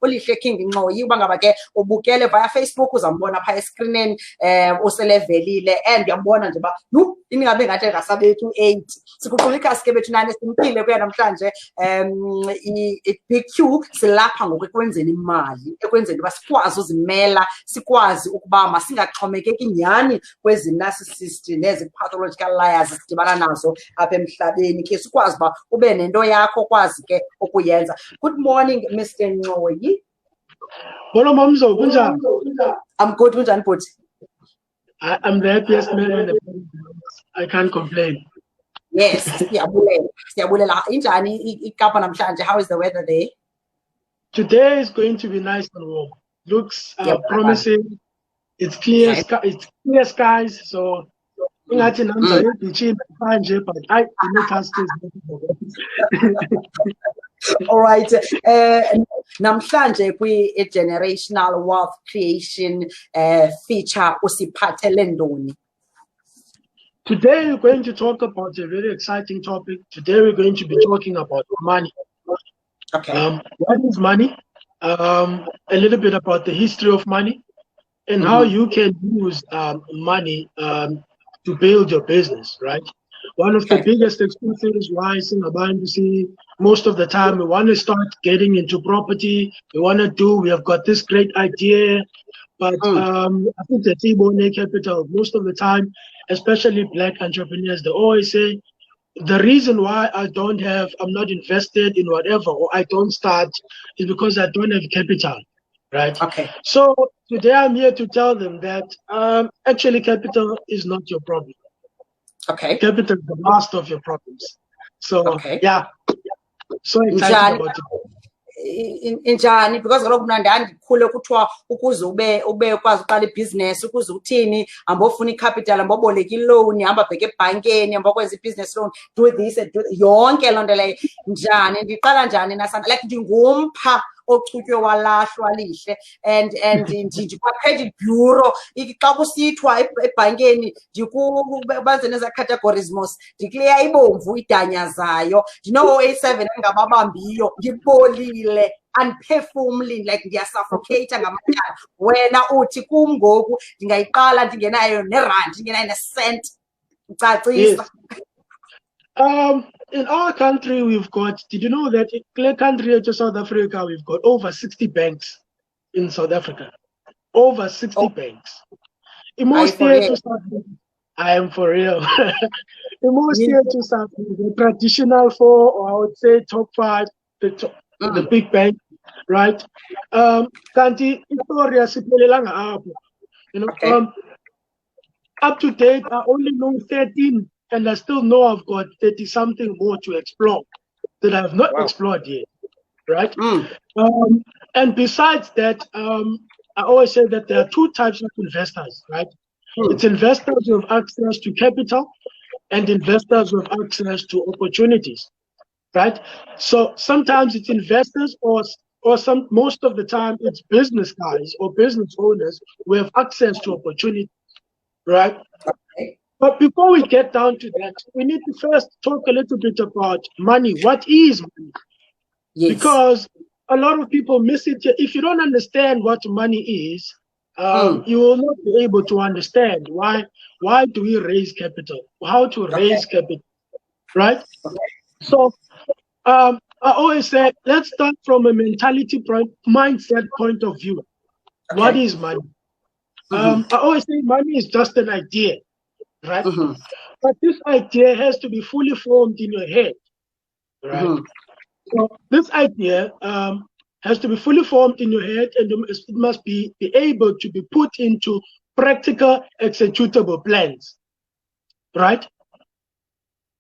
uLihle King Nxoyi uba ngaba ke ubukele via Facebook uzambona pha escreenini uselevelile and uyambona nje ba ingabe ngathi ngasabethu 8 sikuqula ikhasi ke bethu nani simpile kuya namhlanje i-PQ silapha ngokwenzeleni imali ekwenzeni ba sikwazi uzimela sikwazi ukuba masingaxhomekeki nyani kwezi narcissist nezi pathological liars sidibana nazo apha emhlabeni ke sikwazi ba ube nento yakho kwazi ke ukuyenza. Good morning Mr. Nxoyi. Hello Mamzo, kunjani? I'm good, kunjani bhuti? I'm the happiest man in the world. I can't complain. Yes, siyabulela. Injani iKapa namhlanje? How is the weather there? Today is going to be nice and warm. Looks promising. It's clear skies, so ingathi namza beachini manje, but I need us to. All right. Namhlanje kwi-generational wealth creation feature usiphathele ndoni. Today we're going to talk about a very exciting topic. Today we're going to be talking about money. Okay. What is money? A little bit about the history of money and how you can use money to build your business, right? One of the biggest excuses why most of the time we want to start getting into property, we have got this great idea, but I think the T-Bone capital, most of the time, especially black entrepreneurs, they always say, the reason why I'm not invested in whatever, or I don't start is because I don't have capital, right? Okay. So today I'm here to tell them that actually capital is not your problem. Okay. Capital is the last of your problems. So yeah, so excited about it. Injani because kaloku mna ndandikhule kuthiwa ukuze ube kwazi uqala ibhizinesi ukuze uthini ambofuna icapital amboboleka iloan hamba bheke ebhankeni ambokwenza ibhizinesi loan do this and do yonke loo nto leyo njani ndiqala njani nasana like ndingumpha ochutywe walahlwa Lihle and ndikwa-credit bureau xa kusithwa ebhankeni banze neza categories mos ndiclear ibomvu idanyazayo ndino-07 engababambiyo ndibolile unperforming like ndiyasuffocate ngamatyala wena uthi kum ngoku ndingayiqala ndingenayo nerand ndingenayo nesent ucacisa. In our country, we've got, did you know that in the country of South Africa, we've got over 60 banks in South Africa? Over 60 banks. In most years, I am for real. In most years, the traditional 4, or I would say top 5, the big banks, right? Kanti Victoria up to date, I only know 13. And I still know I've got 30-something more to explore that I have not explored yet, right? And besides that, I always say that there are 2 types of investors, right? It's investors who have access to capital and investors who have access to opportunities, right? So sometimes it's investors or most of the time it's business guys or business owners who have access to opportunities, right? But before we get down to that, we need to first talk a little bit about money. What is money? Yes. Because a lot of people miss it. If you don't understand what money is, you will not be able to understand why do we raise capital, how to raise capital, right? So I always say, let's start from a mindset point of view. What is money? I always say money is just an idea. Right? But this idea has to be fully formed in your head, right? So this idea has to be fully formed in your head, and it must be able to be put into practical, executable plans, right?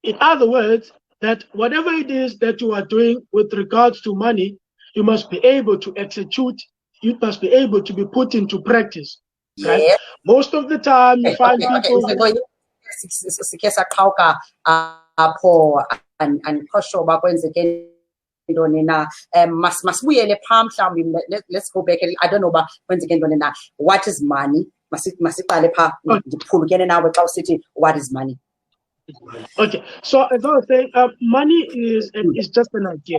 In other words, that whatever it is that you are doing with regards to money, you must be able to execute, you must be able to be put into practice. Right? Yeah. Most of the time, you find people. Sikhe saqhawuka apho andikho uba kwenzeke ntoni na masibuyele phaa mhlawumbi let's go back. I don't know uba kwenzeke ntoni na. What is money? Masiqale phaa ndiphulukene nawe xa usithi what is money. Okay, so as I was saying, money is just an idea.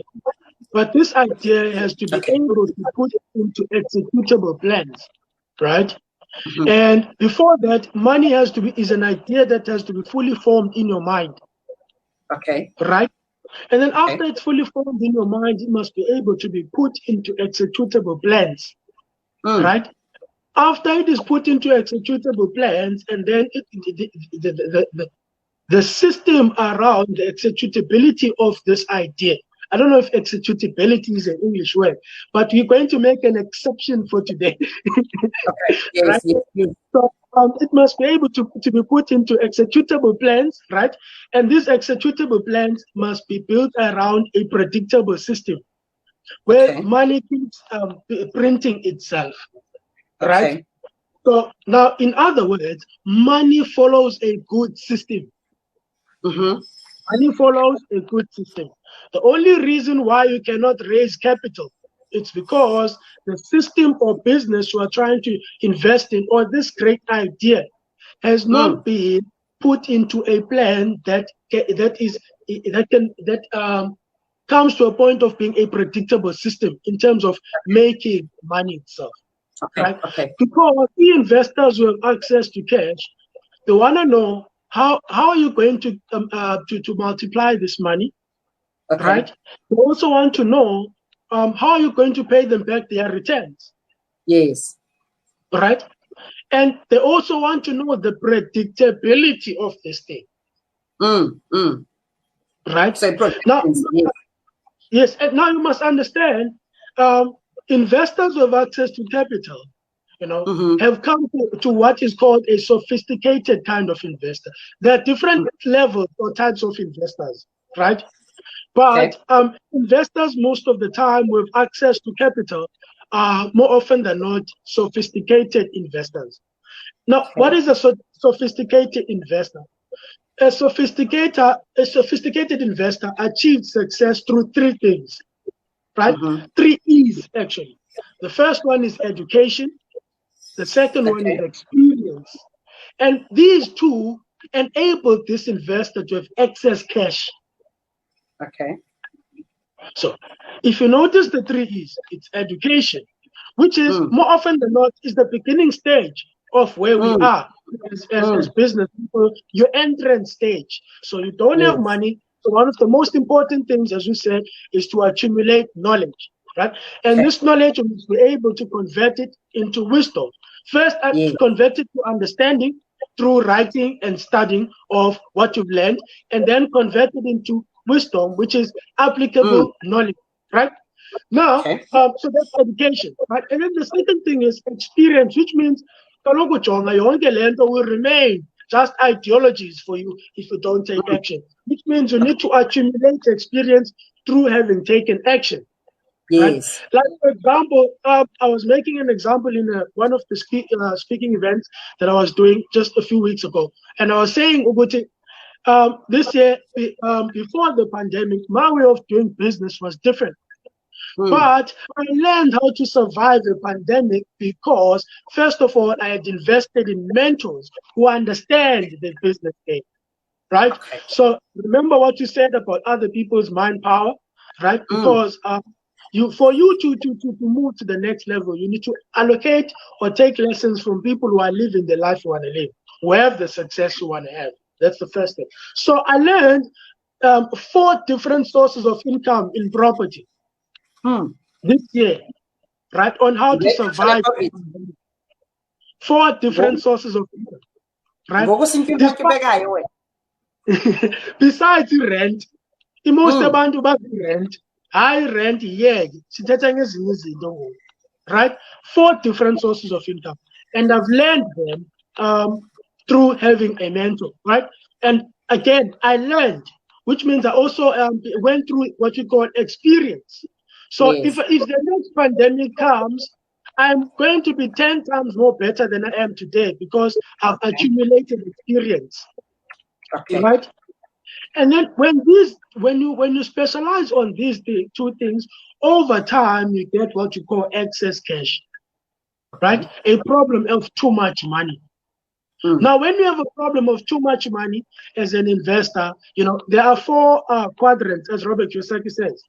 But this idea has to be able to put into executable plans, right? And before that, money is an idea that has to be fully formed in your mind. Okay. Right? And then after it's fully formed in your mind, it must be able to be put into executable plans. Right? After it is put into executable plans, and then the system around the executability of this idea. I don't know if executability is an English word, but we're going to make an exception for today. Yes, right? yes. So it must be able to be put into executable plans, right? And these executable plans must be built around a predictable system where money keeps printing itself, right? So now, in other words, money follows a good system. Money follows a good system. The only reason why you cannot raise capital, it's because the system or business you are trying to invest in, or this great idea, has not been put into a plan that comes to a point of being a predictable system in terms of making money itself. Right? Because the investors who have access to cash, they want to know how are you going to multiply this money, right? They also want to know how are you going to pay them back their returns. Yes. Right? And they also want to know the predictability of this thing. Right? So now, yes, and now you must understand, investors with access to capital, have come to what is called a sophisticated kind of investor. There are different levels or types of investors, right? But investors most of the time with access to capital are more often than not sophisticated investors. Now, what is a sophisticated investor? A sophisticated investor achieves success through three things, right? 3 E's, actually. The first one is education. The second one is experience. And these two enable this investor to have excess cash. So if you notice the 3 E's, it's education, which is more often than not is the beginning stage of where we are as business people, your entrance stage. So you don't have money. So one of the most important things, as you said, is to accumulate knowledge, right? And this knowledge, you must be able to convert it into wisdom. First, convert it to understanding through writing and studying of what you've learned, and then convert it into wisdom, which is applicable knowledge, right? Now, so that's education, right? And then the second thing is experience, which means will remain just ideologies for you if you don't take action, which means you need to accumulate experience through having taken action. Yes. Right? Like, for example, I was making an example in one of the speaking events that I was doing just a few weeks ago. And I was saying, this year, before the pandemic, my way of doing business was different. But I learned how to survive a pandemic because, first of all, I had invested in mentors who understand the business game, right? So remember what you said about other people's mind power, right? Because for you to move to the next level, you need to allocate or take lessons from people who are living the life you want to live, who have the success you want to have. That's the first thing. So I learned 4 different sources of income in property this year, right? On how to survive. 4 different sources of income, right? Besides rent, most abantu rent, high rent, right? 4 different sources of income, and I've learned them through having a mentor, right? And again, I learned, which means I also went through what you call experience. So if the next pandemic comes, I'm going to be 10 times more better than I am today because I've accumulated experience, right? And then when you specialize on these 2 things, over time you get what you call excess cash, right? A problem of too much money. Now, when you have a problem of too much money as an investor, there are 4 quadrants, as Robert Kiyosaki says.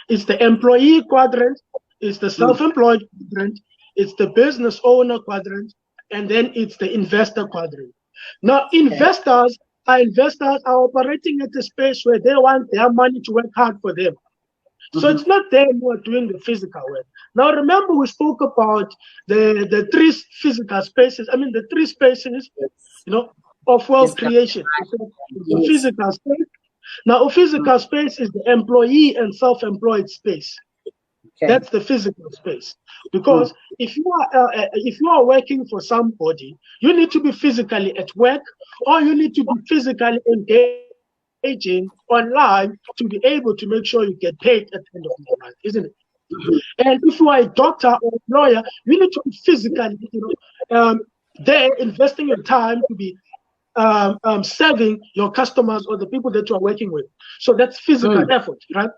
It's the employee quadrant, it's the self-employed quadrant, it's the business owner quadrant, and then it's the investor quadrant. Now, investors are operating at a space where they want their money to work hard for them. So it's not them who are doing the physical work. Now, remember we spoke about the three physical spaces. I mean, the three spaces, of wealth creation. The physical space. Now, a physical space is the employee and self-employed space. That's the physical space. Because if you are working for somebody, you need to be physically at work, or you need to be physically engaging online to be able to make sure you get paid at the end of the month, isn't it? And if you are a doctor or a lawyer, you need to be physically, there investing your time to be serving your customers or the people that you are working with. So that's physical effort, right?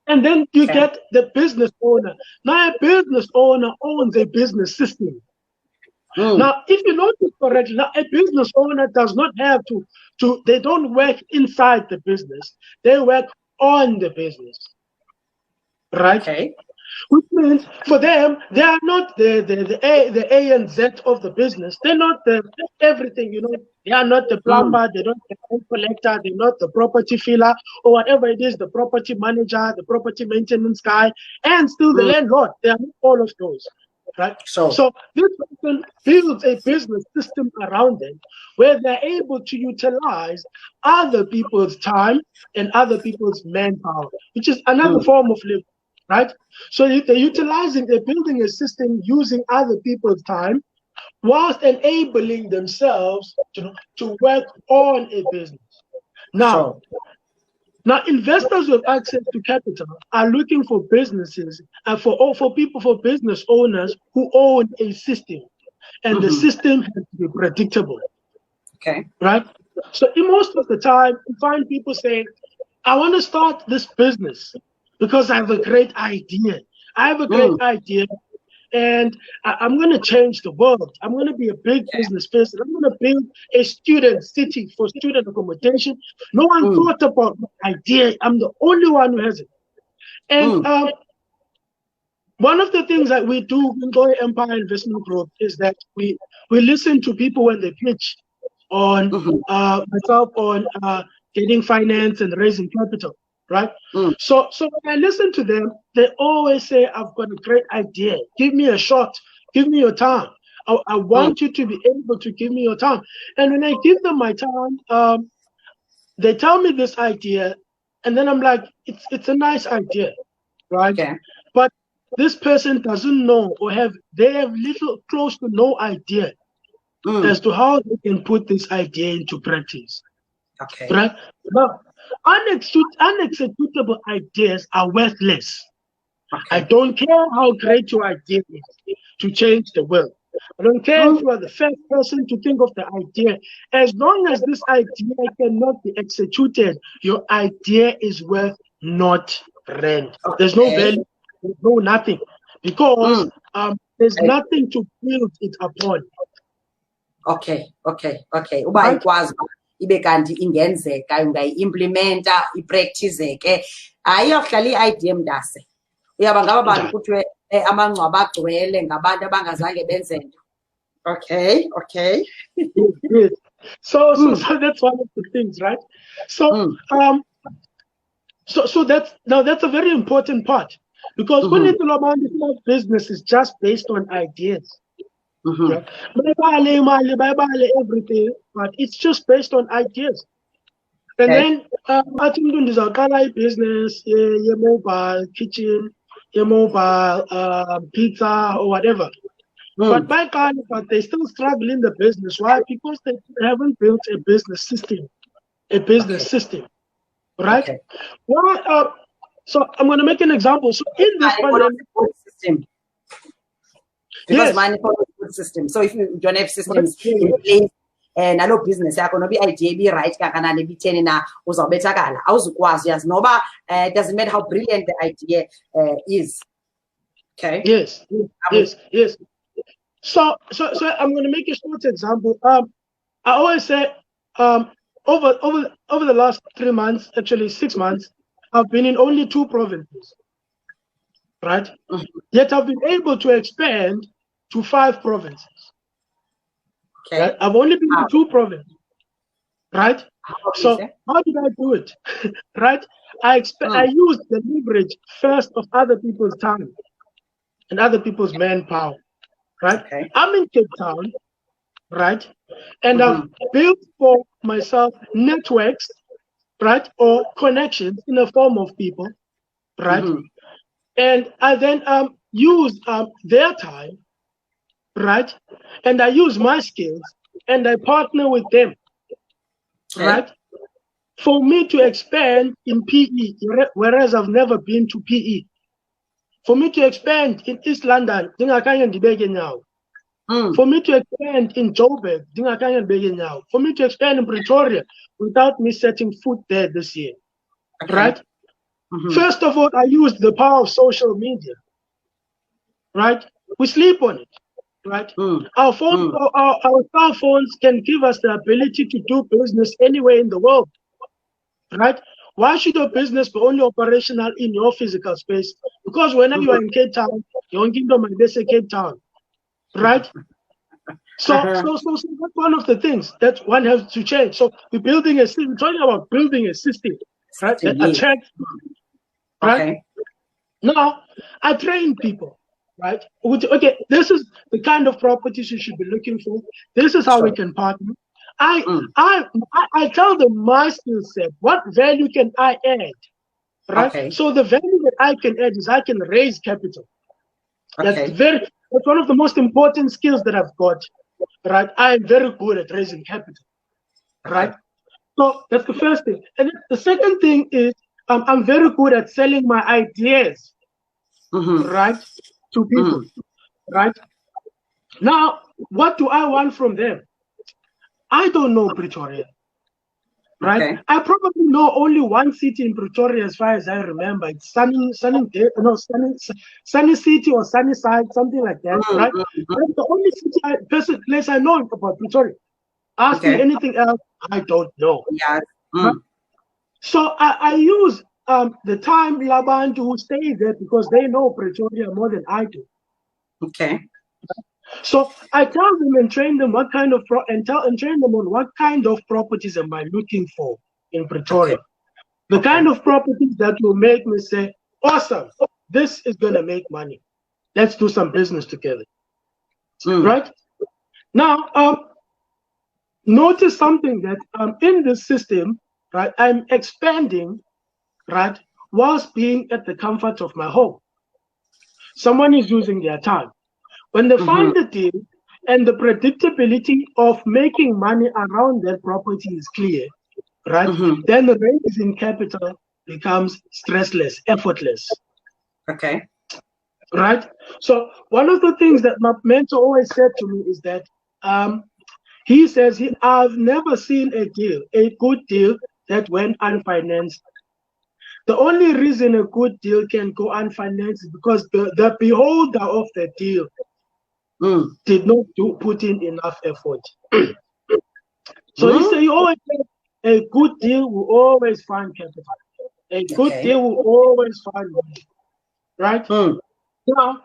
And then you get the business owner. Now, a business owner owns a business system. Now, if you notice correctly, now a business owner does not have they don't work inside the business. They work on the business, right? Okay. Which means for them, they are not the A and Z of the business. They're not everything, They are not the plumber, they don't the collector, they're not the property filler, or whatever it is, the property manager, the property maintenance guy, and still the landlord. They are not all of those, right? So this person builds a business system around them where they're able to utilize other people's time and other people's manpower, which is another form of labor. Right? So they're building a system using other people's time whilst enabling themselves to work on a business. Now, investors with access to capital are looking for businesses and for business owners who own a system. And the system has to be predictable. Okay. Right? So most of the time, you find people saying, I want to start this business because I have a great idea. And I'm going to change the world. I'm going to be a big business person. I'm going to build a student city for student accommodation. No one thought about my idea. I'm the only one who has it. And one of the things that we do in Nxoyi Empire Investment Group is that we listen to people when they pitch on myself on getting finance and raising capital. Right? So when I listen to them, they always say, I've got a great idea. Give me a shot. Give me your time. I want you to be able to give me your time. And when I give them my time, they tell me this idea, and then I'm like, it's a nice idea, right? Yeah. But this person doesn't know they have little close to no idea as to how they can put this idea into practice. Okay. Right? Now, unexecutable ideas are worthless. Okay. I don't care how great your idea is to change the world. I don't care if you are the first person to think of the idea. As long as this idea cannot be executed, your idea is worth not rent. Okay. There's no value, there's no nothing. Because there's nothing to build it upon. Okay. Uba ikwazi ibe kanti ingenzeka ungayiimplementa ipractice-ke ayohlala i-idea mntase uyaba ngaba bantu kuthiwe amangcwaba agcwele ngabantu abangazange benze nto. Okay. So that's one of the things, right? So so that's a very important part, because when it's about business is just based on ideas. Yeah. Everything, but it's just based on ideas. And then I think there's a business, your mobile kitchen, your mobile pizza or whatever. But they're still struggling in the business. Why? Because they haven't built a business system. Right? Okay. Well, so I'm going to make an example. So in this system. Because money follows good system. So if you don't have systems in place and no business, you're going to be idea be right, be 10 na uzawubethakala awuzukwazi yazi noba it doesn't matter how brilliant the idea is. Okay. Yes. So I'm going to make a short example. I always say over the last 3 months, actually 6 months, I've been in only 2 provinces. right? Yet I've been able to expand to 5 provinces. Okay. Right? I've only been to 2 provinces, right? So how did I do it? Right? I used the leverage first of other people's time and other people's manpower, right? Okay. I'm in Cape Town, right? And I've built for myself networks, right, or connections in the form of people, right? And I then use their time, right? And I use my skills and I partner with them, right? For me to expand in PE, whereas I've never been to PE. For me to expand in East London, for me to expand in Joburg, for me to expand in Pretoria without me setting foot there this year, right? First of all, I used the power of social media, right? We sleep on it, right? Our phone, our cell phones can give us the ability to do business anywhere in the world, right? Why should your business be only operational in your physical space? Because whenever you are in Cape Town, you're in Kingdom and they say Cape Town, right? So that's one of the things that one has to change. So we're building a system. We're talking about building a system, right? That attracts, right? Now I train people, right? Okay, this is the kind of properties you should be looking for. This is how we can partner. I tell them my skill set. What value can I add? Right. So the value that I can add is I can raise capital. That's one of the most important skills that I've got. Right. I'm very good at raising capital. Right. So that's the first thing. And the second thing is I'm very good at selling my ideas. Right. To people. Right. Now, what do I want from them? I don't know Pretoria, right? I probably know only one city in Pretoria as far as I remember. It's Sunny City or Sunnyside, something like that, right? That's the only place I know about Pretoria. Ask me anything else, I don't know. Right? So I use the time Labantu who stay there because they know Pretoria more than I do. So I tell them and train them what kind of train them on what kind of properties am I looking for in Pretoria. The kind of properties that will make me say, awesome, this is gonna make money. Let's do some business together. Right? Now notice something that in this system, right, I'm expanding, right, whilst being at the comfort of my home. Someone is using their time. When they find the deal and the predictability of making money around that property is clear, right? Then the raising capital becomes stressless, effortless. Right? So one of the things that my mentor always said to me is that he says, I've never seen a good deal that went unfinanced. The only reason a good deal can go unfinanced is because the beholder of the deal did not put in enough effort. So he said, you always say a good deal will always find capital. A good deal will always find money. Right? Now,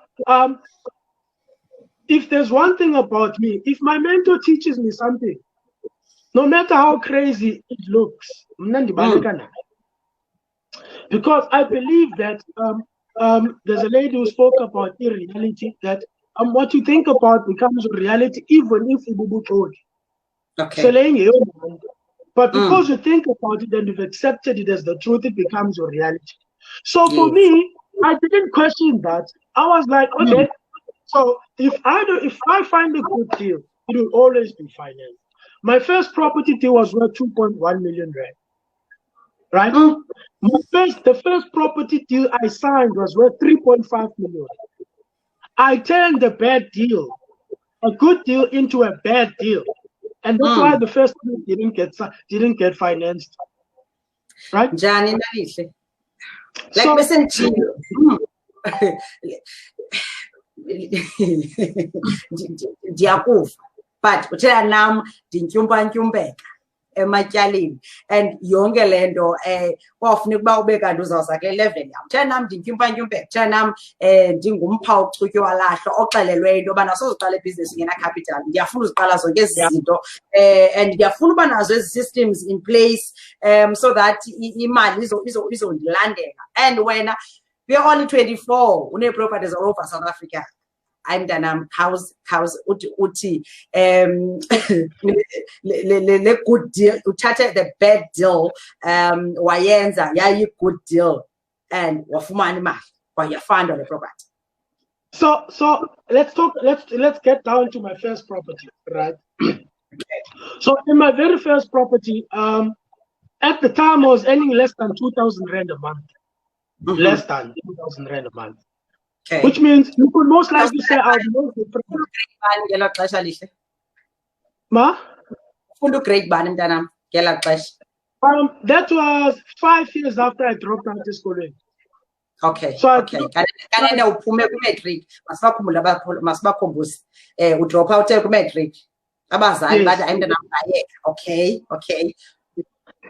if there's one thing about me, if my mentor teaches me something, no matter how crazy it looks, because I believe that there's a lady who spoke about irreality, that what you think about becomes a reality, even if Ibubu told you. But because you think about it and you've accepted it as the truth, it becomes your reality. So for me, I didn't question that. I was like, okay, so if I find a good deal, it will always be financed. My first property deal was worth 2.1 million rand. Right? The first property deal I signed was worth 3.5 million. I turned a bad deal, a good deal, into a bad deal, and that's why the first one didn't get financed. Right? Johnny, like listen to you. But uthela nam ndintyumpa-ntyumpeka. ematyaleni and yonke le nto kwafuneka uba ube kanti uzawuza kule level yam. Thina nam ndintyumpantyumpeka, thina nam ndingumpha ochutywe walahlwa oxelelweyo into yobana sozuqala ibhizinesi ingena-capital. Ndiyafuna uziqala zonke ezi zinto and ndiyafuna uba nazo ezi systems in place so that imali izondilandela. And wena we're only 24, une-properties all over South Africa. I'm mntanam, how's uthi le good deal uthathe the bad deal wayenza yayi good deal and wafumana imali wayafanda le property. So let's get down to my first property, right? Okay. So in my very first property, at the time I was earning less than 2,000 rand a month. Less than 2,000 rand a month. Okay. Which means you could most likely say I'll be most different. Ma? That was 5 years after I dropped out of school. Okay. So okay. Kanenda uphume ku-matric. Masibakhumbuse. Udrop out ku-matric. Abazali bathi ayimntana bayeka. Okay.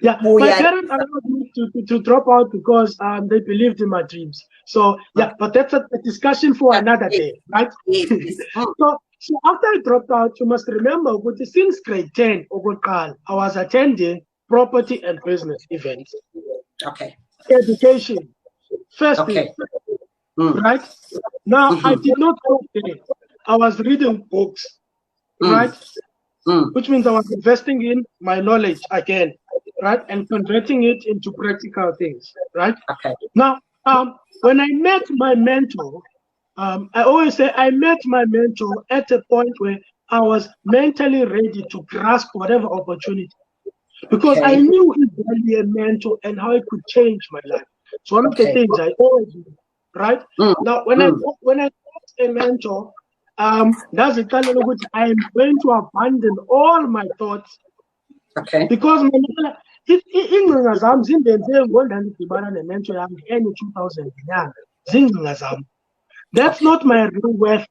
Yeah, my parents allowed me to drop out because they believed in my dreams. So yeah, but that's a discussion for another day, right? So after I dropped out, you must remember, since grade 10, I was attending property and business events. Okay. Education, first thing, right? Now I did not go there. I was reading books, right? Which means I was investing in my knowledge again. Right, and converting it into practical things, right? Okay. Now, when I met my mentor, I always say I met my mentor at a point where I was mentally ready to grasp whatever opportunity, because I knew he's really a mentor and how it could change my life. So one of the things I always do, right? Now, when I met a mentor, that's the time I am going to abandon all my thoughts. Okay. Because ingcinga zam zindenze ngondandidibana nementor yam any 2000 nyanga zingcinga zam. That's not my real worth,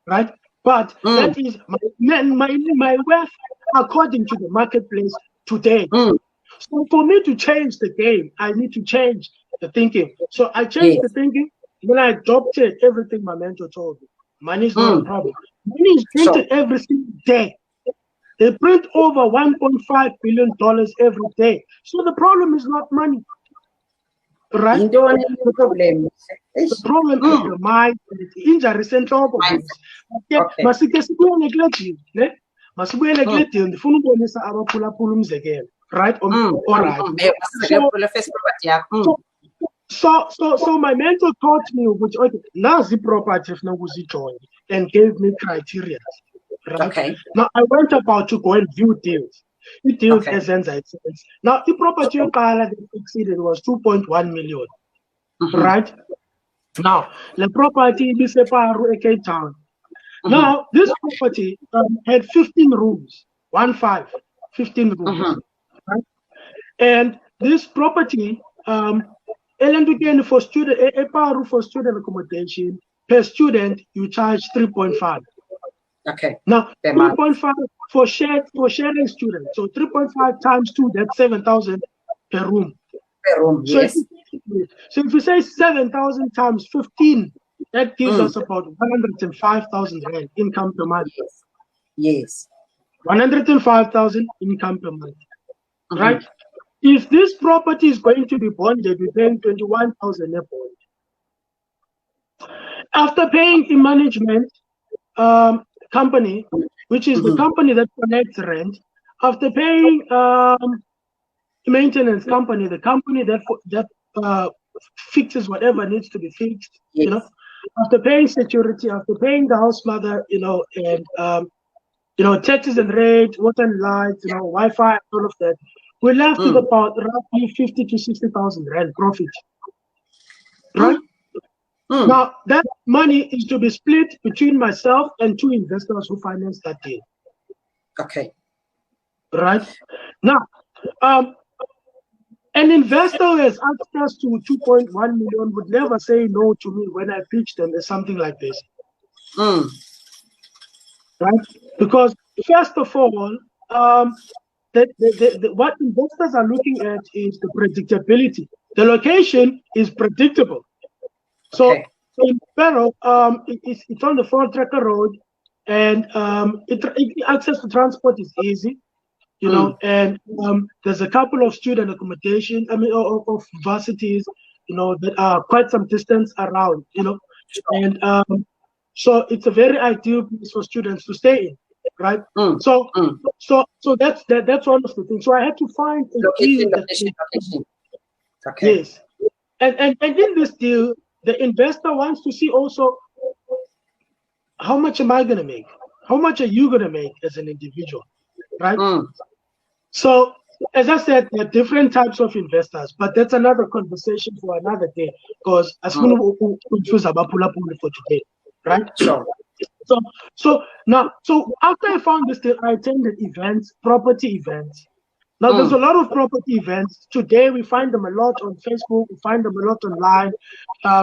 right? But that is my worth according to the marketplace today. So for me to change the game, I need to change the thinking. So I changed the thinking when I adopted everything my mentor told me. Money is not a problem. Money is printed every single day. They print over $1.5 billion every day. So the problem is not money, right? The problem is the mind, the injuries and problems. Right? So my mentor taught me which Nazi property and gave me criteria. Right? Okay. Now I went about to go and view deals. The deals as sense. Now the property that exceeded was 2.1 million. Right? Now the property is a Cape Town. Now this property had 15 rooms, 15 rooms. Right? And this property, for student accommodation per student, you charge 3.5. Okay. Now 3.5 for sharing students. So 3.5 times 2, that's 7,000 per room. Per room, yes. So if you say 7,000 times 15, that gives us about 105,000 rand income per month. Yes. 105,000 income per month. Right? If this property is going to be bonded, we're paying 21,000 a bond. After paying a management company, which is the company that collects rent, after paying maintenance company, the company that fixes whatever needs to be fixed, you know, after paying security, after paying the house mother, and taxes and rent, water and lights, Wi-Fi, all of that, we're left with about roughly 50 to 60,000 rand profit, right? Now that money is to be split between myself and 2 investors who financed that deal. Okay. Right now, an investor who has access to 2.1 million would never say no to me when I pitch them as something like this. Right? Because first of all, what investors are looking at is the predictability. The location is predictable. So in Pero, it's on the 4-tracker road, and access to transport is easy, you know, and there's a couple of student accommodation, of varsities, you know, that are quite some distance around, you know, and so it's a very ideal place for students to stay in, right? So that's one of the things. So I had to find a deal location. Yes, and in this deal, the investor wants to see also how much am I going to make? How much are you going to make as an individual, right? So, as I said, there are different types of investors, but that's another conversation for another day, because as soon as we confuse about pull up for today, right? Sure. So after I found this deal, I attended events, property events. Now, there's a lot of property events. Today, we find them a lot on Facebook. We find them a lot online.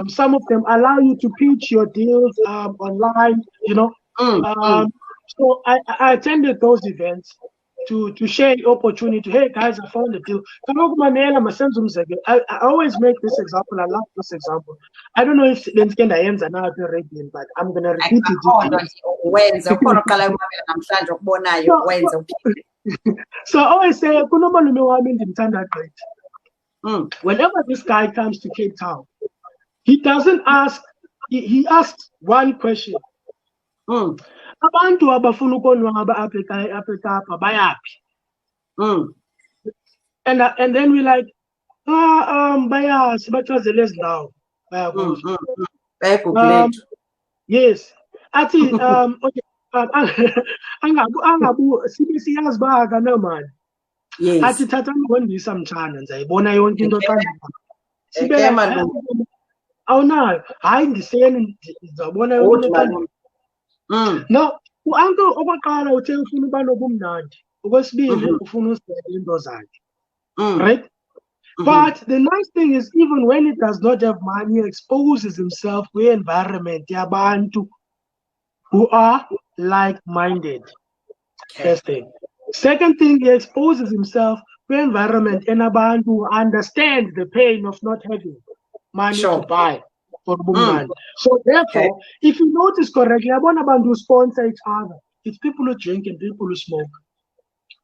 Some of them allow you to pitch your deals online, you know. So I attended those events to share the opportunity. Hey, guys, I found a deal. I always make this example. I love this example. I don't know if I am now Arabian, but I'm going to repeat it. So I always say, whenever this guy comes to Cape Town, he doesn't ask, he asks one question. Abantu abafuna ukonwaba apha eKapa bayaphi? And then we like, bayazi bachazele ezindawo bayakuphi. Yes. Athi okay. Angabu siyazi baka nomani. Yes. Athi thatha ngondisa mtshana ndizayibona yonke into othanda. Awunayo. Hayi ndiseni ndizabona yonke into othanda. Now, u-uncle okwaqala uthe ufuna uba nobumnandi. Okwesibili ufuna uzibheke into zakhe. Right? But the nice thing is, even when he does not have money, he exposes himself to the environment yabantu who are like-minded. First thing. Second thing, he exposes himself to an environment and abantu who understand the pain of not having money to buy for Bumman. So therefore, if you notice correctly, abantu who sponsor each other. It's people who drink and people who smoke.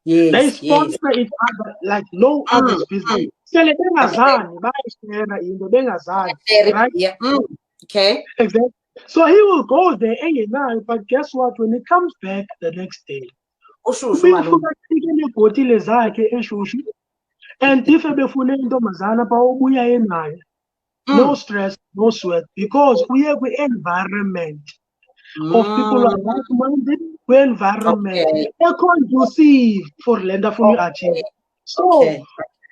Yes, they sponsor each other like no other's business. Right? Yeah. Okay. Exactly. So he will go there anyhow, but guess what? When he comes back the next day, and if no stress, no sweat, because we have an environment of people who are like-minded, environment conducive for lender for achieve. So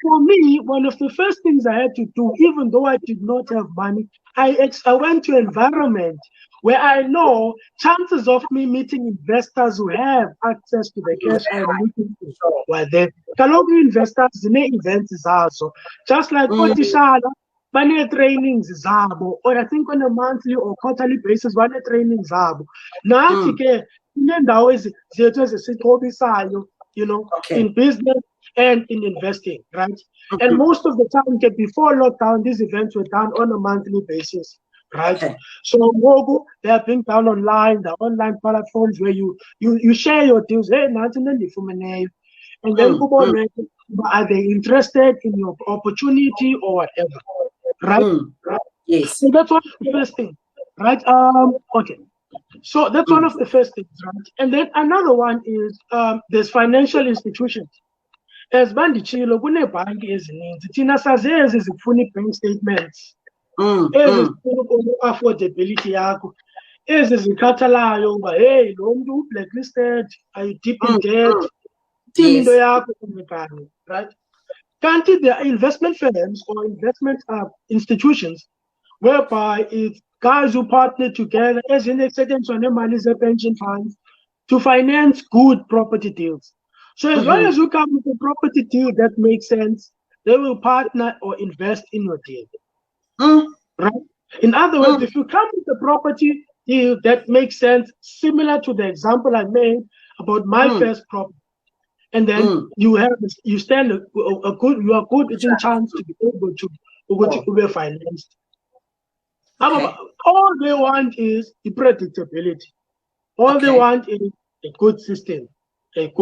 for me, one of the first things I had to do, even though I did not have money, I went to an environment where I know chances of me meeting investors who have access to the cash I'm looking for were there. Kaloku investors in events also, just like Kotishala, bane trainings zabo, or I think on a monthly or quarterly basis, bane trainings zabo. Nathi ke inendawo zethu ezisithobisayo, you know, in business and in investing, right? And most of the time, before lockdown, these events were done on a monthly basis, right? So they are being done online, the online platforms where you share your deals. Hey, and then are they interested in your opportunity or whatever, right? Yes. So that's one of the first things, right? Okay. So that's one of the first things, right? And then another one is there's financial institutions. As bandichilo kunebhanki ezininzi thina sazezi zikufuna bank statements ezifuna affordability yakho ezizikhathalayo uba hey lo muntu blacklisted, are you deep in debt, into yakho kumekani, right? Kanti there are investment firms or investment institutions whereby it's guys who partner together as in exchange on money pension funds to finance good property deals. So as long as you come with a property deal that makes sense, they will partner or invest in your deal. Right? In other words, if you come with a property deal that makes sense, similar to the example I made about my first property, and then you stand a good, you are good within chance to be able to be financed. Okay. All they want is the predictability. All they want is a good system, right?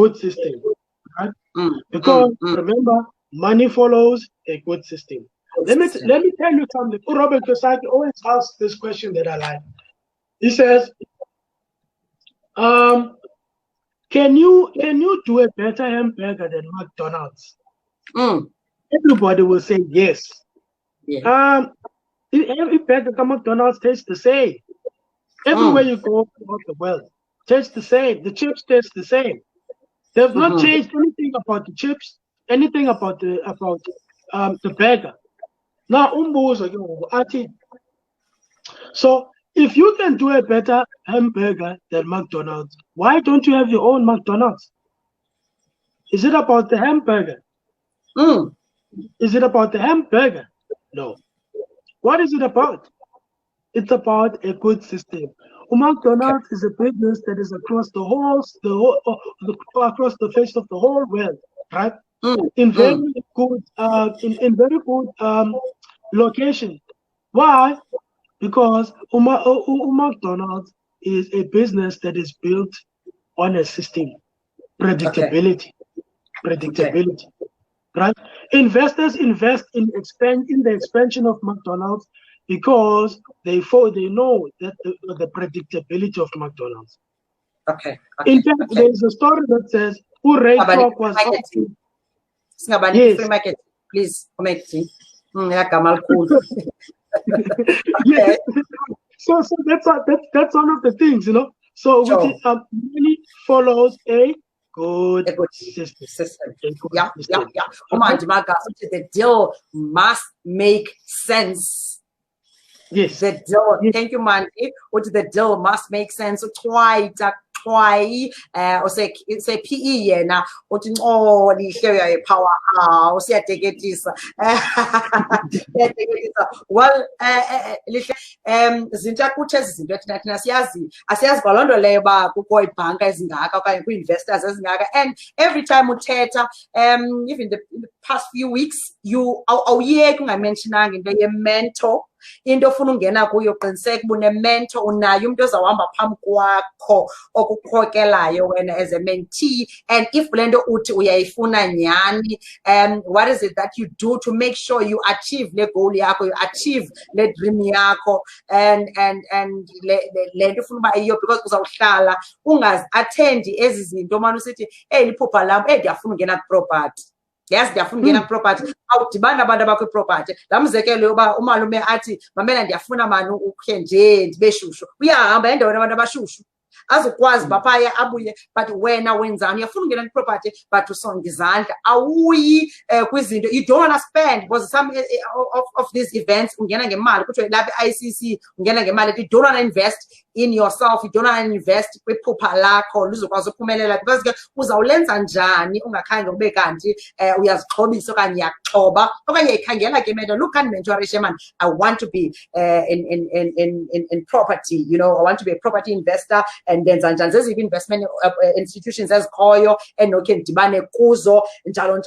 Because remember, money follows a good system. Let me tell you something. Robert Kiyosaki always asks this question that I like. He says, can you do a better hamburger than McDonald's? Everybody will say yes. Yeah. Every burger from McDonald's tastes the same. Everywhere you go throughout the world, tastes the same. The chips taste the same. They've not changed anything about the chips, anything about the burger. Now, so if you can do a better hamburger than McDonald's, why don't you have your own McDonald's? Is it about the hamburger? Is it about the hamburger? No. What is it about? It's about a good system. McDonald's is a business that is across across the face of the whole world, right? In very good, location. Why? Because McDonald's is a business that is built on a system, predictability, right? Investors invest in the expansion of McDonald's because they know that the predictability of McDonald's. Okay. In fact, there is a story that says who Ray Kroc was asking. Yes. Free market, please comment. Yes. So that's one of the things, So money follows a good system. Yeah. The deal must make sense. Yes. The deal. Yes. Thank you, man. The deal must make sense. Try. Or say PE yena uthi lihle powerhouse siyateketisa well izinto akuthe izinto thina asiyazi kwalonto leyo ba kukho ibhanka ezingaka okanye ku-investors ezingaka, and every time uthetha even in the past few weeks awuyeki ungamentionanga into ye-mentor, into ofuna ungena kuyo qiniseka uba une-mentor, unayo umuntu ozawuhamba phambi kwakho okukhokelayo wena as a mentee, and if le nto uthi uyayifuna nyhani, what is it that you do to make sure you achieve le goal yakho, you achieve le dream yakho, and le nto ufuna uba iyo, because uzawuhlala ungazi-athendi ezi zinto mane usithi liphupha lam ndiyafuna ungena kwiproperty. Yes, ndiyafuna ungena kwiproperty, awudibani nabantu abakwiproperty. Laa mzekelo yoba umalume athi mamela ndiyafuna mani ukhe nje ndibe shushu, uyahamba endaweni abantu abashushu azokwazi baphaya abuye, but wena wenzani uyafuna ungena kwiproperty but usonga izandla, awuyi kwizinto, you don't want to spend, because some of these events ungena ngemali, kuthiwa lapha i-ICC ungena ngemali, you don't want to invest in yourself, you don't want to invest kwiphupha lakho luzokwazi ukuphumelela, because ke uzawulenza njani ungakhange ube kanti uyazixhobisa okanye uyaxhoba okanye uyayikhangela ke mento. Look at mentorism, man, I want to be in property, I want to be a property investor, and then zeziphi investment institutions ezikhoyo enokhe ndibane kuzo njalo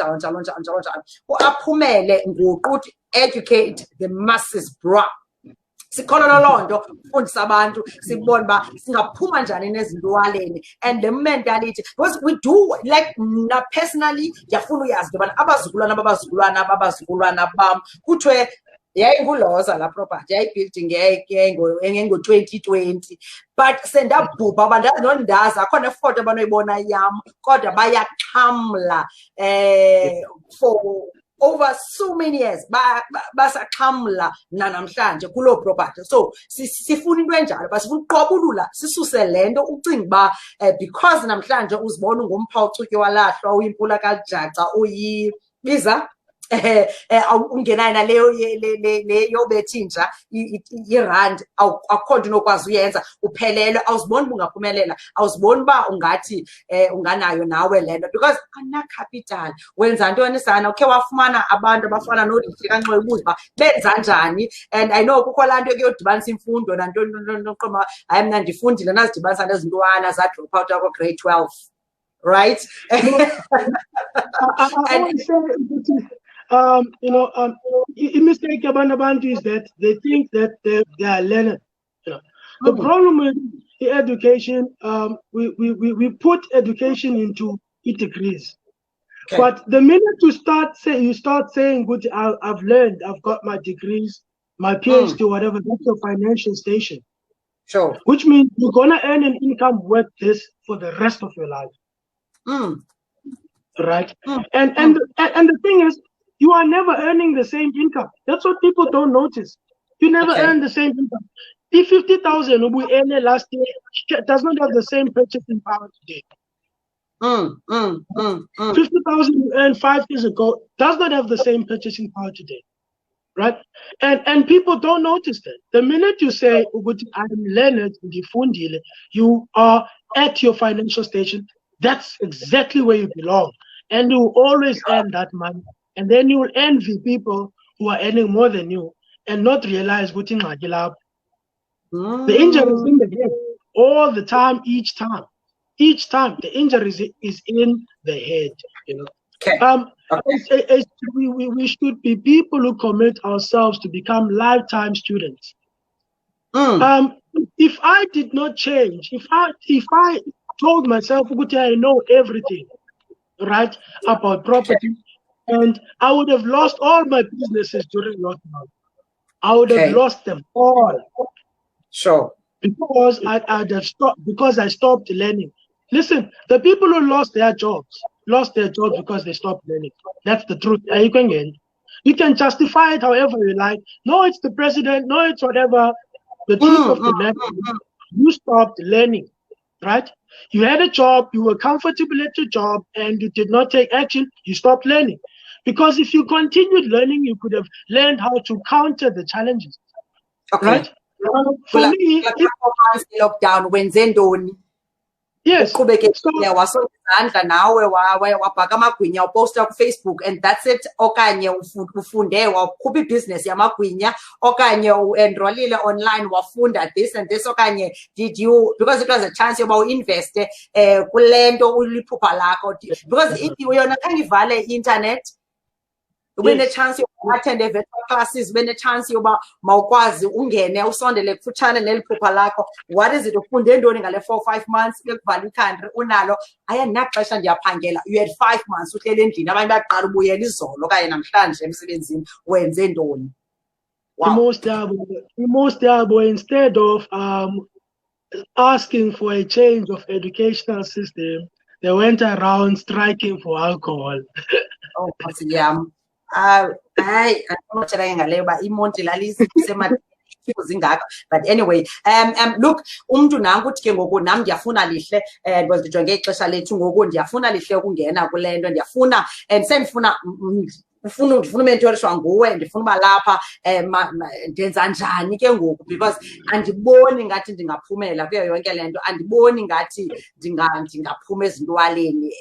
aphumele ngokuthi educate the masses, bro. Sikholelwa loo nto, ufundisa abantu sibone uba singaphuma njani nezintwaleni, and the mentality, because we do, like mna personally ndiyafuna uyazi into yobana abazukulwana bam kuthiwe yayinguLhoza laa property, yayi-building ngo-2020, but sendabhubha abandazi nondazi, akho nefoto abanoyibona yam, kodwa bayaxhamla for over so many years, basaxhamla namhlanje kuloo property. So sifuna into enjalo, but sifuna uqobulula, sisuse le nto ucinga uba because namhlanje uzibona ungumpha ucutye walahlwa, uyimpula kajaca, uyibiza ungenayo naleyo yobethinja irandi, akukho nto unokwazi uyenza, uphelelwe, awuziboni uba ungaphumelela, awuziboni uba ungathi unganayo nawe le nto, because anacapital. Wenza ntoni sana? Ukhe wafumana abantu abafana noLihle King Nxoyi ubuza uba benza njani? And I know kukho laa nto kuyodibanisa imfundo nantoni, hayi mna ndifundile, nazidibanisa nezintwana za-drop out yakho grade 12. right? I always say, a mistake about Abantu is that they think that they are learned. The problem with the education, we put education into degrees. Okay. But the minute you start saying, "Good, I've learned, I've got my degrees, my PhD, whatever," that's your financial station. Sure. Which means you're gonna earn an income worth this for the rest of your life. Right? And the thing is, you are never earning the same income. That's what people don't notice. You never earn the same income. The 50,000 we earned last year does not have the same purchasing power today. 50,000 you earned 5 years ago does not have the same purchasing power today. Right? And people don't notice that. The minute you say, "I'm learned," you are at your financial station. That's exactly where you belong. And you will always earn that money. And then you will envy people who are earning more than you and not realize what in the injury is in the head all the time, each time. Each time the injury is in the head. We should be people who commit ourselves to become lifetime students. If I did not change, if I told myself, I know everything, right, about property, and I would have lost all my businesses during lockdown. I would have lost them all. Sure. Because I'd have stopped, because I stopped learning. Listen, the people who lost their jobs because they stopped learning. That's the truth. You can justify it however you like. No, it's the president. No, it's whatever. The truth of the matter is you stopped learning, right? You had a job, you were comfortable at your job, and you did not take action. You stopped learning. Because if you continued learning, you could have learned how to counter the challenges. Right? For me, lockdown when yes. Wasondla nawe wabhaka amagwinya uposta kuFacebook and that's it, okanye ufunde wakhupha ibhizinesi yamagwinya, okanye uenrollile online wafunda this and this, okanye did you, because it was a chance yoba uinveste kule nto uliphupha lakho, because yona khange ivale i-internet. Ube ne-chance yoba attend virtual classes, ube ne-chance yoba mawukwazi ungene usondele kufutshane neliphupha lakho. What is it, ufunde ntoni ngale 4 or 5 months bekuvala i-country unalo? Ayandinaxesha ndiyaphangela. You had 5 months uhleli endlini, abanye baqala ubuyela izolo okanye namhlanje emsebenzini, wenze ntoni? Wow. The most terrible, instead of asking for a change of educational system, they went around striking for alcohol. Oh, yeah. But anyway, look, nanku uthi ke ngoku nam ndiyafuna Lihle, because ndijonge ixesha lethu ngoku ndiyafuna Lihle ukungena kule nto, ndiyafuna and sendifuna ndifuna umentorishwa nguwe, ndifuna uba lapha ndenza njani ke ngoku, because andiboni ngathi ndingaphumela kuyo yonke le nto, andiboni ngathi ndingaphuma ezintwaleni,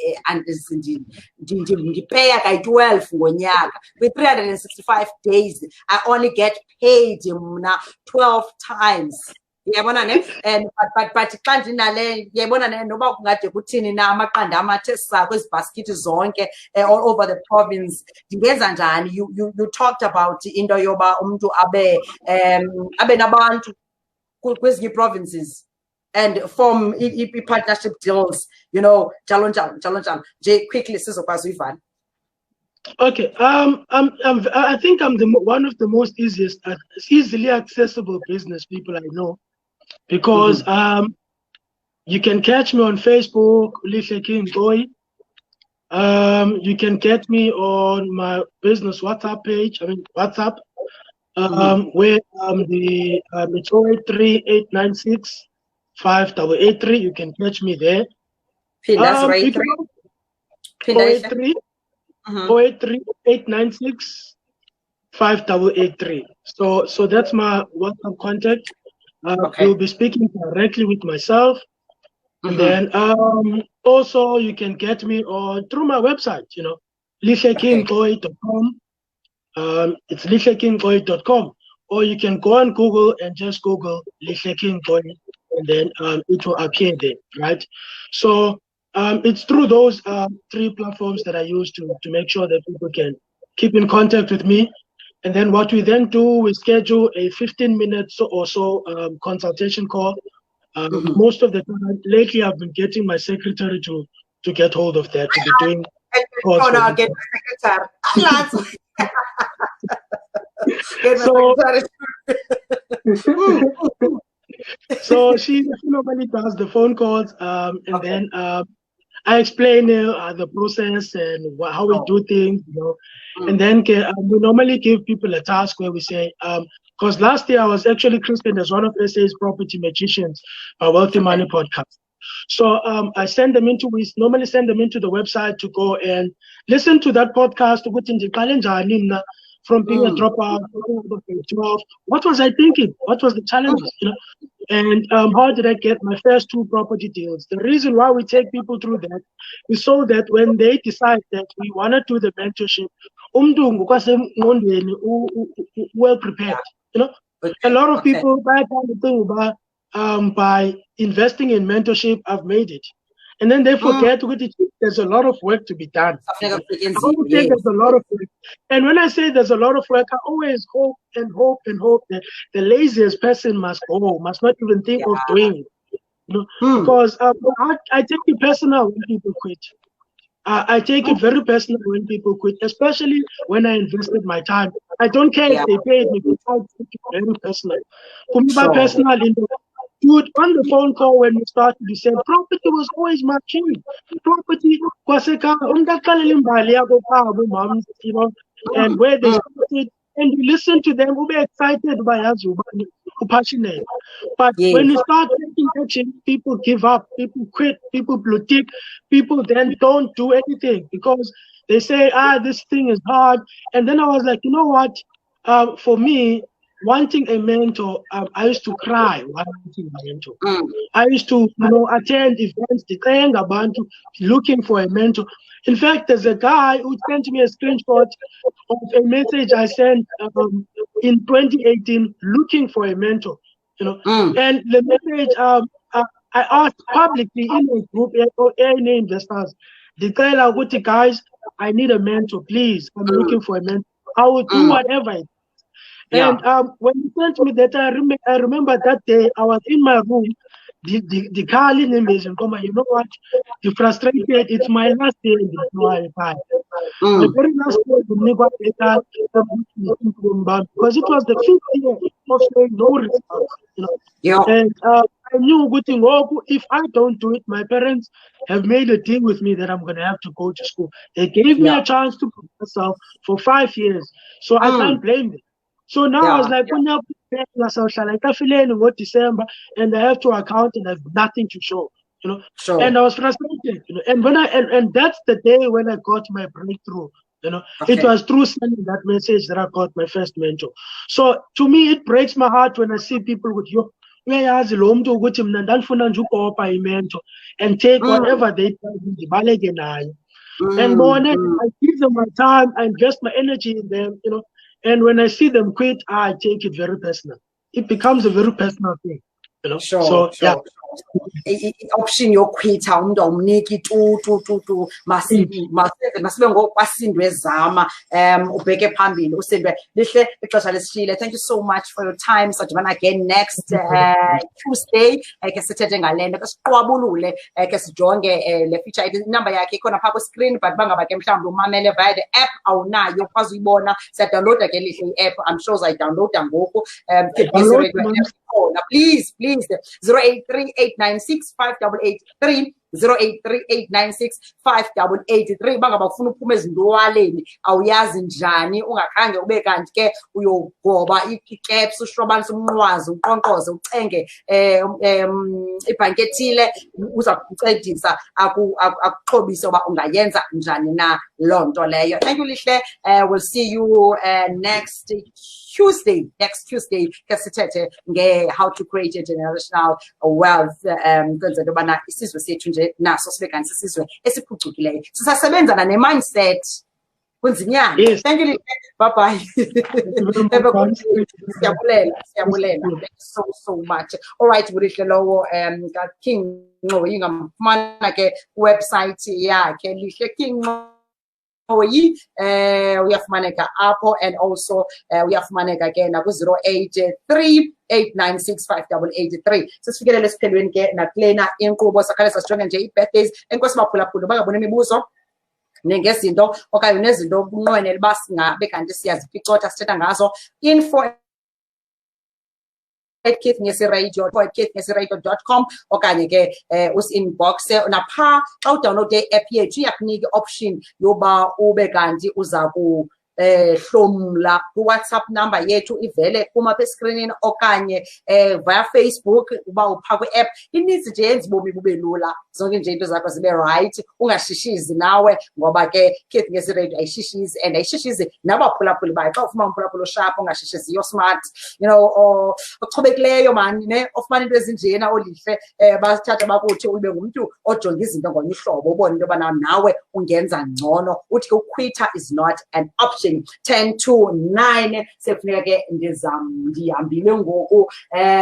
ndipeya kayi-12 ngonyaka kwi-365 days. I only get paid mna 12 times. Yabona ne, but xa ndinale yabona ne, noba kungade kuthini na amaqanda amathe sakho ezibhaskithi zonke all over the province, ndingenza njani? You talked about into yoba umuntu abe nabantu kwezinye provinces and form partnership deals, njalo nje quickly sizokwazi uyivala. Okay, I think I'm one of the most easily accessible business people I know, because you can catch me on Facebook, Lihle King Nxoyi. You can get me on my business WhatsApp page. WhatsApp, where it's 083-896-5883. You can catch me there. That's right. 083-896-5883. So that's my WhatsApp contact. We'll be speaking directly with myself. And then also you can get me through my website, LihleKingNxoyi.com. It's LihleKingNxoyi.com. Or you can go on Google and just Google Lihle King Nxoyi, and then it will appear there, right? So it's through those 3 platforms that I use to make sure that people can keep in contact with me. And then what we then do, we schedule a 15-minute or so consultation call. Most of the time, lately, I've been getting my secretary to get hold of that, to be doing calls. Oh, no, I'll get my secretary. So she normally does the phone calls, and then I explain the process and how we do things, and then we normally give people a task where we say, because last year I was actually christened as one of SA's property magicians, a Wealthy Money podcast. So we normally send them into the website to go and listen to that podcast, from being a dropout, 12. What was I thinking? What was the challenges? And how did I get my first 2 property deals? The reason why we take people through that is so that when they decide that we want to do the mentorship, well prepared. A lot of people buy the thing about by investing in mentorship, I've made it. And then they forget there's a lot of work to be done. I always say there's a lot of work. And when I say there's a lot of work, I always hope and hope and hope that the laziest person must not even think of doing it. Because I take it personal when people quit. I take it very personal when people quit, especially when I invested my time. I don't care if they paid me, I take it very personal. For me, my personal dude, on the phone call when we started, we said property was always my king. Property was and where they started, and you listen to them, we'll be excited by us, passionate. But when you start taking action, people give up, people quit, people boutique, people then don't do anything because they say, this thing is hard. And then I was like, you know what? For me, wanting a mentor, I used to cry wanting a mentor. I used to, attend events, looking for a mentor. In fact, there's a guy who sent me a screenshot of a message I sent in 2018 looking for a mentor. And the message I asked publicly in a group of any investors, guys, I need a mentor, please. I'm looking for a mentor. I will do whatever it is. And when you sent me that, I remember that day I was in my room, the car in image, and you know what? You frustrated. It's my last day in the Wi-Fi. The very last day, because it was the 5th year of showing no results. And I knew if I don't do it, my parents have made a deal with me that I'm going to have to go to school. They gave me a chance to prove myself for 5 years, so I can't blame them. So now I was like, December, and I have to account and I have nothing to show, And I was frustrated, And when and that's the day when I got my breakthrough, It was through sending that message that I got my first mentor. So to me, it breaks my heart when I see people with you. And take whatever they tell me. And more than I give them my time, I invest my energy in them, And when I see them quit, I take it very personal. It becomes a very personal thing, Sure. Yeah. Option yokukhwitha umuntu awumniki tu masibe ngokwasindwe ezama ubheke phambili usindwe lihle ixesha lesishile. Thank you so much for your time. Sadibana again next Tuesday ke sithethe ngalento ke siqwabulule ke sijonge le feature number yakhe ikhona pha ku screen but bangaba ke mhlawumbe umamele via the app awunayo kwazi uyibona siyadownloada ke lihle app. I'm sure uzayidownloada ngoku please 0838965883 0838965883 bangaba ufuna uphuma ezindwaleni awuyazi njani ungakhange ube kanti ke uyogoba icaps ushrobanisa umnqwazi uqonqoze ucenge ibhanki ethile uza kuncedisa akuxhobise uba ungayenza njani na lonto leyo. Thank you Lihle. We'll see you next Tuesday kesithethe how to create a generational wealth kwenzela ubana isizwe sethu nje naso sibe kanti isizwe esiphucukileyo sisasebenzana ne-mindset kunzinyana. Yes. Thank you. Bye bye. Siyabulela. Thank you so much. All right, Lihle King Nxoyi ngamfumana ke website yakhe Lihle King Nxoyi uyafumaneka apho, and also uyafumaneka ke na ku 083-896-5883. Sesifikelele esiphelweni ke nakulena inkqubo sakhale sasijonge nje i-birthdays. Enkosi baphulaphula bangabona imibuzo nengezinto okanye nezinto kunqwenela uba singabe kanti siyazipicotha sithetha ngazo. Keith Ngesi Radio, keithngesi.com, okanye ke usinbox napha xa udownload i-app yethu iyakunika i-option yoba ube kanti uza ku hlomla ku-WhatsApp number yethu ivele kuma apha escreenini, okanye via Facebook uba upha kwi-app. Ininzi nje yenza ubomi bube lula, zonke nje into zakho zibe right, ungashishizi nawe, ngoba ke Keith Ngesi Radio ayishishizi, and ayishishizi nabaphulaphuli bayo. Xa ufumana umphulaphuli sharp ungashishizi, you're smart, you know, ochubekileyo mani ne ofumana into ezinjena olihle, basithatha bakuthi ube ngumntu ojonga izinto ngolunye uhlobo, ubone into yobana nawe ungenza ngcono, uthi uquitter is not an option. 10-9 sekufuneka ke ndihambile ngoku,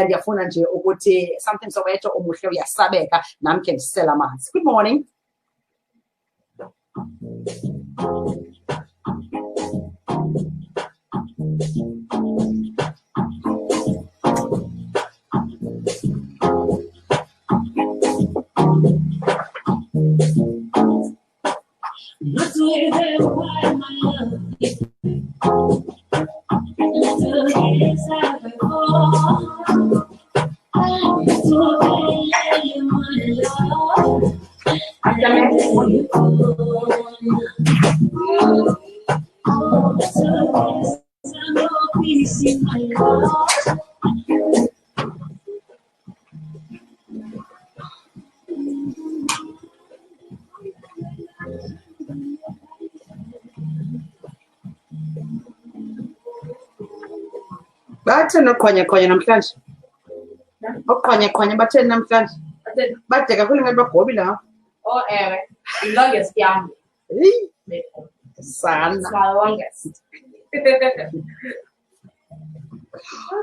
ndiyafuna nje ukuthi something Soweto umuhle uyasabeka, nam ke ndisela amanzi. Good morning. Batheni oqhonye namhlanje? Oqhonye batheni namhlanje? Bade kakhulu ngathi bagobi la. Oh, the longest yam. Sana. It's my longest.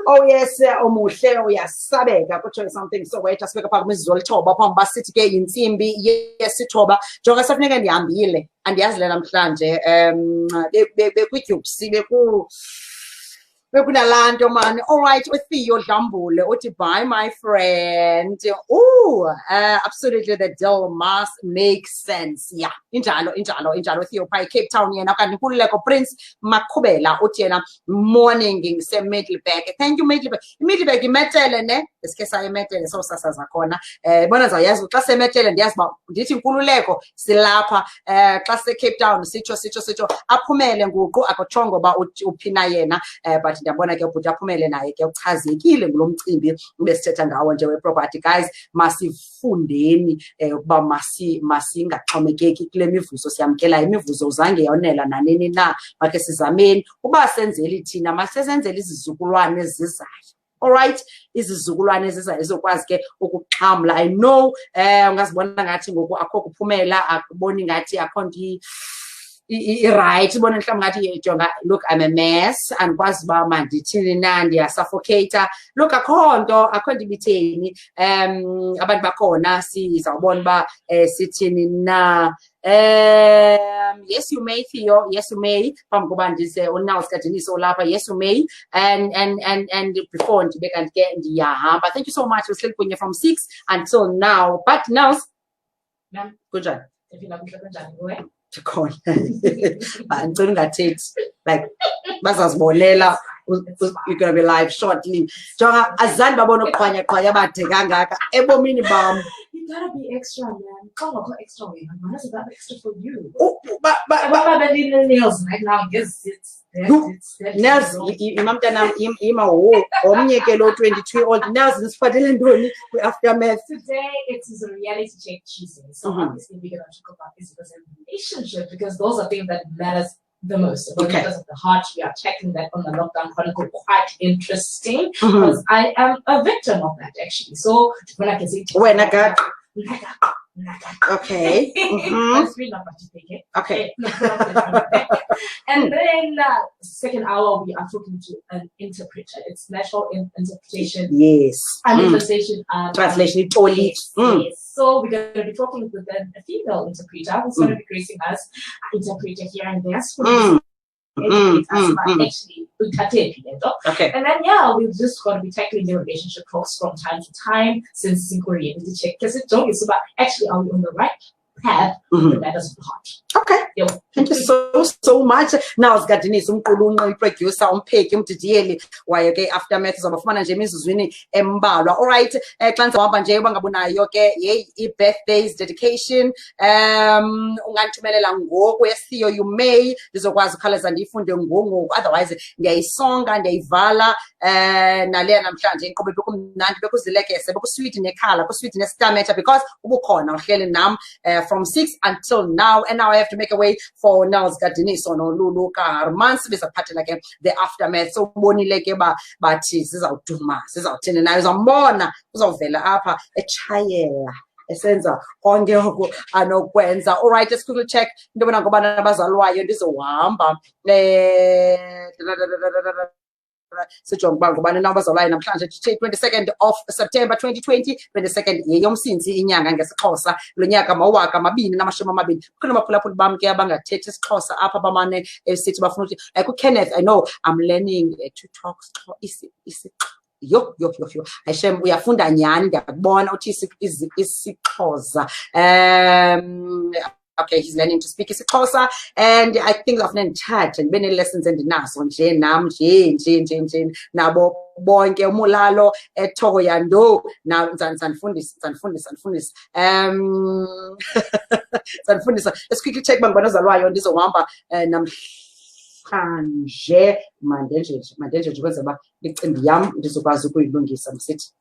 Oh yes, omuhle uyasabeka kutsho something Soweto sibeka phaa kumizolo lithoba phambi basithi ke yintsimbi yesithoba. Jonga safuneka ndihambile, andiyazi le namhlanje bekwidyuksi bekunalanto man. All right, uTheo Dlambule uthi bye my friend. Absolutely, the deal must make sense. Yeah, injalo Theo phaa Cape Town yena, kanti Nkululeko Prince Makhubela uthi yena morning ngise Middleburg. Thank you Middleburg. Middleburg imetele ne eske sayimetele so sasaza khona. Bona zayazi xa semetele ndiyazi ba ndithi Nkululeko silapha, xa se Cape Town sitsho aphumele ngoku akotshongo ba uphina yena, but ndiyabona ke ubhuti aphumele naye ke uchazekile ngulo mcimbi ubesithetha ngawo nje we-property. Guys, masifundeni ukuba masingaxhomekeki kule mivuzo siyamkela imivuzo uzange yonela nanini na, makhe sizameni uba senzeli thina masezenzele izizukulwane ezizayo. All right, izizukulwane ezizayo ezokwazi ke ukuxhamla. I know ungazibona ngathi ngoku akho kuphumela, akuboni ngathi akho nto right, ibona mhlawumbi ngathi jonga, look I'm a mess, andikwazi uba mandithini na ndiyasuffocate. Look akho nto ibitheni, abantu bakhona sizawubona uba sithini na. Yes you may Theo, yes you may, phambi koba ndize uNels Kadiniso olapha, yes you may, and before ndibe kanti ke ndiyahamba. Thank you so much for sleeping kunye from 6 until now. But Nels, kunjani? Khona ngicela ungathethi like bazazibonela, you're gonna be live shortly. Jonga azange babona uqhwanya abade kangaka ebomini bam. You gotta be extra, man. Come on, extra way. Why is that extra for you? But nails right now? Yes, it's Nels, imamntana ima omnye ke lo 22-year-old Nels nisifathele ntoni kwi-aftermath. Today it is a reality check Tuesday, so obviously we're gonna talk about this because of relationship, because those are things that matters the most. Okay. Because of the heart, we are checking that on the Lockdown Chronicle. Quite interesting, because I am a victim of that actually. So when I can say when I got okay. Okay. And then second hour we are talking to an interpreter. It's natural interpretation. Yes. And translation. Translation. Yes. So we're going to be talking with a female interpreter who's going to be gracing us, interpreter here and there. Actually, okay. And then we're just going to be tackling the relationship talks from time to time since Sinkorean to check because it's about actually are we on the right path the matters of the heart. Okay. Thank you so much. Now sigadinisa umqulunqi iproducer umpheki umdidiyeli wayo ke aftermath uzabafumana nje emizuzwini embalwa. All right. Xa nizawuhamba nje bangabonayo ke i-birthdays dedication unganthumelela ngoku esiyo you may ndizokwazi ukhaleza ndiyifunde ngoku otherwise ndiyayisonga ndiyayivala naleya namhlanje inkqubo bekumnandi bekuzilekese bekusweet nekhala kusweet nestameta because ubukhona uhleli nam from 6 until now, and now I have to make a way for Nels Gadiniso no Lulu Karmans bizaphathela ke the aftermath. So bonile ke bathi sizawuduma sizawuthini nayo uzambona uzawuvela apha echayela esenza konke oku anokwenza. All right, let's quickly check into bona ngoba abazalwayo ndizohamba sijonge uba ngubani na abazalwayo namhlanje 22nd of September 2020 22nd yeyomsintsi inyanga ngesixhosa lo nyaka mawaka 2020 kukhona amaphulaphula bam ke abangathethi isixhosa apha bamane sithi bafuna ukuthi like uKenneth I know I'm learning to talk yo Hashem uyafunda nyani ndiyakubona uthi isixhosa okay, he's learning to speak isiXhosa, and I think I've learned chat and many lessons in the naso nje nam nje nabo bonke umulalo ethokoyando na sanfundisa sanfundisa. Let's quickly check bangibona zalwayo ndizohamba namhlanje mandenje kwenza ba icimbi yam ndizokwazi ukuyilungisa msithi.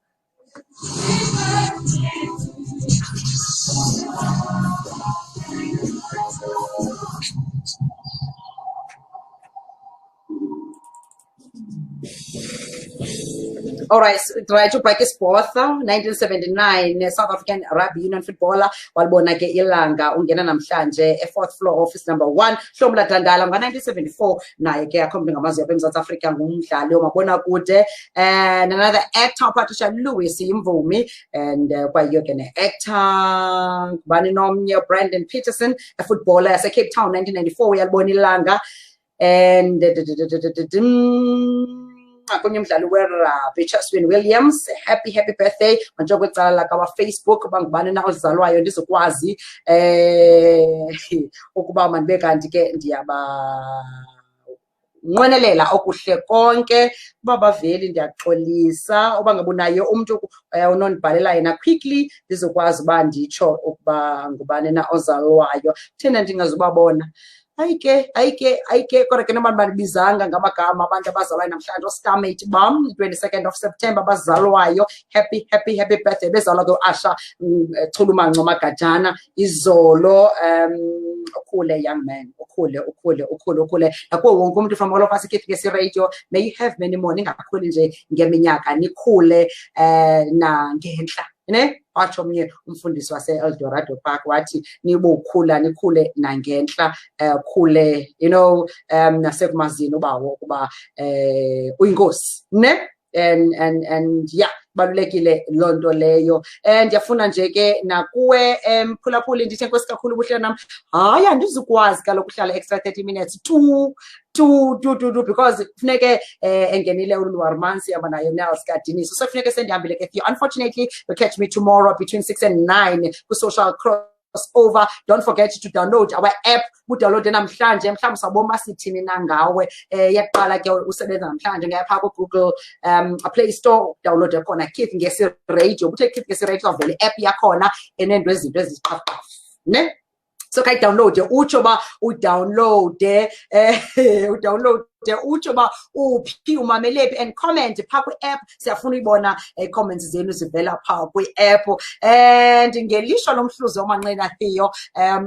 All right, try to practice both. 1979 South African Rugby Union footballer walibona ke ilanga ungena namhlanje 4th floor office number 1 Hlomla Dandala ngo1974 naye ke akhombe ngamazwi apha eMzantsi Afrika ngumdlali omabona kude, and another actor Patricia Lewis imvumi, and kwayo ke ne-actor bani nomnye Brandon Peterson a footballer yase Cape Town 1994 yalibona ilanga, and kunye umdlali werabhi Chaswin Williams happy birthday manje kwecala lakawa Facebook bangubani na ozalwayo ndizokwazi ukuba manibe kanti ke ndiyaba nqwenelela okuhle konke babaveli ndiyaxolisa obangabonayo umuntu unondibhalela yena quickly ndizokwazi uba nditsho ukuba ngubani na ozalwayo thina ndingazubabona. Ayike kodwa ke noma banibizanga ngamagama abantu abazalwayo namhlanje ostamate bam 22nd of September bazalwayo happy birthday bezalwa ke Asha Chulumanco Magajana izolo ukhule young man ukhule nakuwo wonke umuntu from all of us Keith Ngesi Radio may you have many more ningakhuli nje ngeminyaka nikhule na ngenhla watsho omnye umfundisi wase Eldorado Park wathi nikhule nangenhla khule nasekumazini ubawo ukuba uyinkosi and yeah balulekile lonto leyo, and yafuna nje ke nakuwe phulaphula ndithi nkosi kakhulu ubuhle nami hayi andizukwazi kaloku uhlala extra 30 minutes to because funeke engenile uLwarmansi yabanayo Nels Gadiniso so funeke sendihambile ke unfortunately you catch me tomorrow between 6 and 9 ku social over. Don't forget to download our app. Download namhlanje mhlawumbe saboma sithini nangawe yaqala ke usebenza namhlanje ngapha ku Google Play Store download khona Keith Ngesi Radio uthe Keith Ngesi Radio avele app yakhona enento ezinto eziqhaqa ne so kay download utsho ba udownload utsho ba uphi umamelepi and comment pha ku app siyafuna uyibona comments zenu zivela pha ku app, and ngelisho lomhluzi omanqina Theo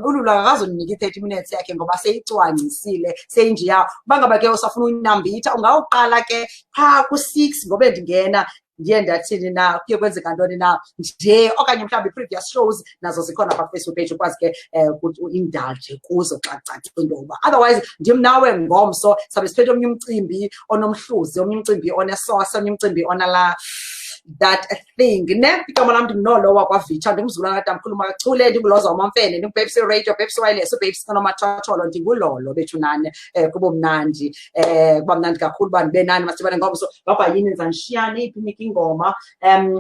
ulula akazonika 30 minutes yakhe ngoba seyicwangisile seyinjiya bangaba ke usafuna uyinambitha ungawuqala ke pha ku 6 ngobe ndingena ndiye ndathini na kuye kwenzeka ntoni na nje okanye mhlawumbi previous shows nazo zikhona pa Facebook page ukwazi ke ukuthi indulge kuzo xa caca into yoba otherwise ndim nawe ngomso sabe siphethe omnye umcimbi onomhluzi omnye umcimbi onesosa omnye umcimbi onala that thing ne igama lam ndinolo wakwavitsha ndingumzulwana katamkhulu makachule ndinguLhoza Wamamfene ndingubabes radio babes wireless ubabes nomathotholo ndingulolo bethu nani kuba mnandi kakhulu uba ndibe nani masibane ngomso ngapha yini nizanishiyane iphi ingoma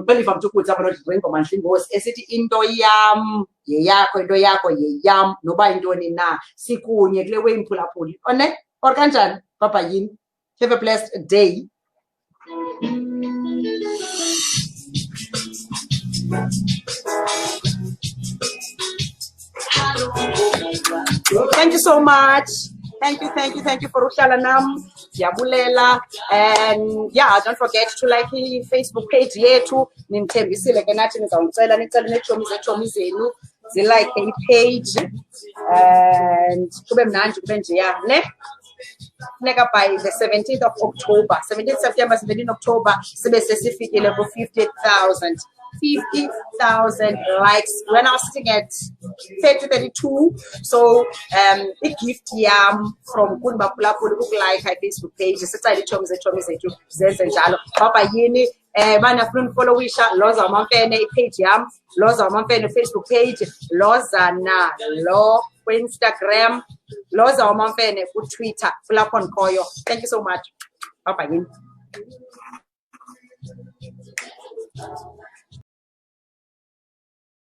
beliva mntu ukuthi abantu ingoma ndlingosi esithi into yam yeyakho into yakho yeyam noba intoni na sikunye kule wemphulaphuli one or kanjani baba yini have a blessed day. Thank you so much. Thank you for uhlala nam. Yabulela. And yeah, don't forget to like the Facebook page yethu. Nimthembisile ke nathi nizawucela nicela neetshomi zenu zilike i-page and kube mnandi kube njeya ne funeka by the 17th of October 17th September 17th October sibe sesifikile ku 50,000 likes. We're now sitting at 32. So a gift yam from Kunbapulapulu like her Facebook page. Sitali chomi zethu zenze njalo. Papa yini bana funa follow wisha Lhoza Wamamfene page yam, Lhoza Wamamfene Facebook page, Lhoza na lo ku Instagram, Lhoza Wamamfene ku Twitter, kulapho ndikhoyo. Thank you so much. Papa yini.